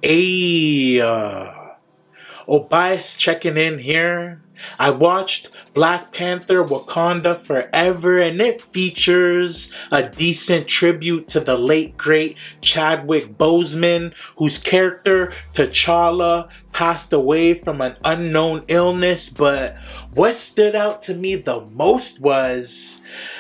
Ayy, Obias checking in here. I watched Black Panther Wakanda Forever, and it features a decent tribute to the late great Chadwick Boseman, whose character T'Challa passed away from an unknown illness. But what stood out to me the most was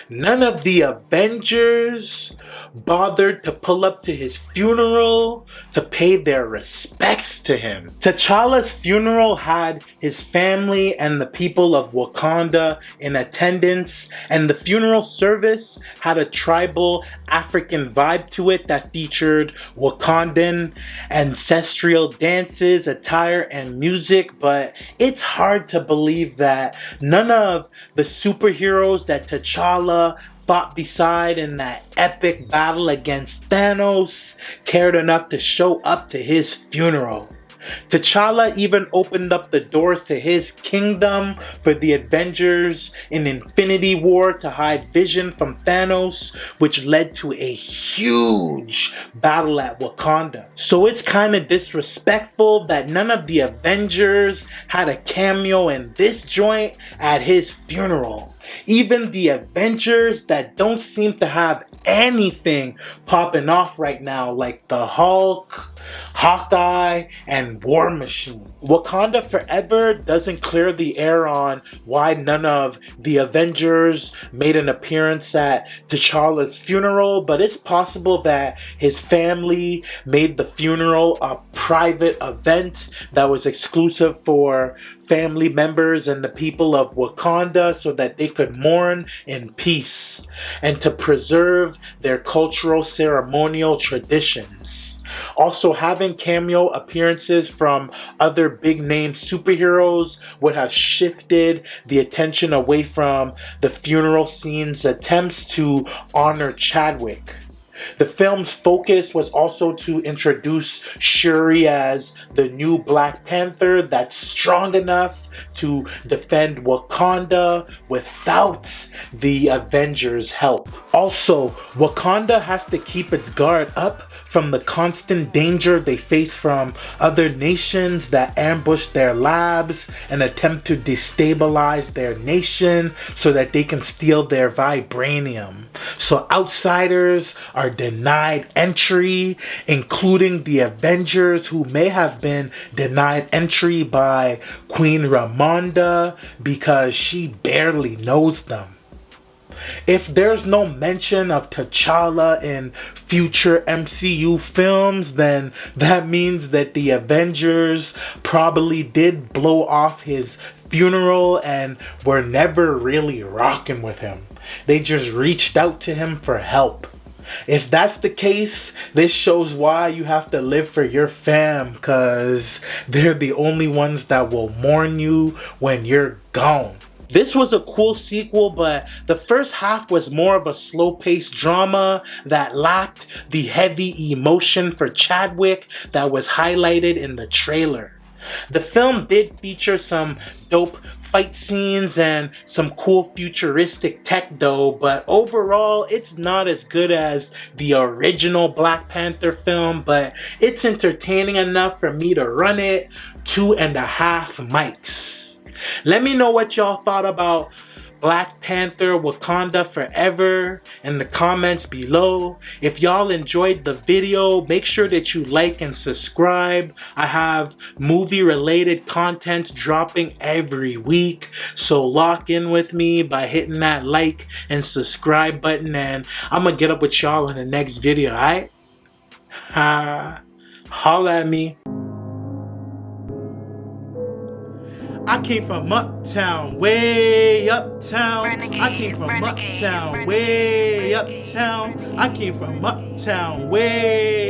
none of the Avengers bothered to pull up to his funeral to pay their respects to him. T'Challa's funeral had his family and the people of Wakanda in attendance, and the funeral service had a tribal African vibe to it that featured Wakandan ancestral dances, attire, and music. But it's hard to believe that none of the superheroes that T'Challa fought beside in that epic battle against Thanos cared enough to show up to his funeral. T'Challa even opened up the doors to his kingdom for the Avengers in Infinity War to hide Vision from Thanos, which led to a huge battle at Wakanda. So it's kind of disrespectful that none of the Avengers had a cameo in this joint at his funeral. Even the Avengers that don't seem to have anything popping off right now, like the Hulk, Hawkeye, and War Machine. Wakanda Forever doesn't clear the air on why none of the Avengers made an appearance at T'Challa's funeral, but it's possible that his family made the funeral a private event that was exclusive for family members and the people of Wakanda so that they could mourn in peace and to preserve their cultural ceremonial traditions. Also, having cameo appearances from other big name superheroes would have shifted the attention away from the funeral scene's attempts to honor Chadwick. The film's focus was also to introduce Shuri as the new Black Panther that's strong enough to defend Wakanda without the Avengers' help. Also, Wakanda has to keep its guard up from the constant danger they face from other nations that ambush their labs and attempt to destabilize their nation so that they can steal their vibranium. So outsiders are denied entry, including the Avengers, who may have been denied entry by Queen Ramonda because she barely knows them. If there's no mention of T'Challa in future MCU films, then that means that the Avengers probably did blow off his funeral and were never really rocking with him. They just reached out to him for help. If that's the case, this shows why you have to live for your fam, cause they're the only ones that will mourn you when you're gone. This was a cool sequel, but the first half was more of a slow-paced drama that lacked the heavy emotion for Chadwick that was highlighted in the trailer. The film did feature some dope fight scenes and some cool futuristic tech though, but overall it's not as good as the original Black Panther film, but it's entertaining enough for me to run it 2.5 mics. Let me know what y'all thought about Black Panther Wakanda Forever in the comments below. If y'all enjoyed the video, make sure that you like and subscribe. I have movie related content dropping every week, so lock in with me by hitting that like and subscribe button, and I'm gonna get up with y'all in the next video, alright? Holla at me. I came from uptown, way uptown. I came from uptown, way uptown. I came from uptown, way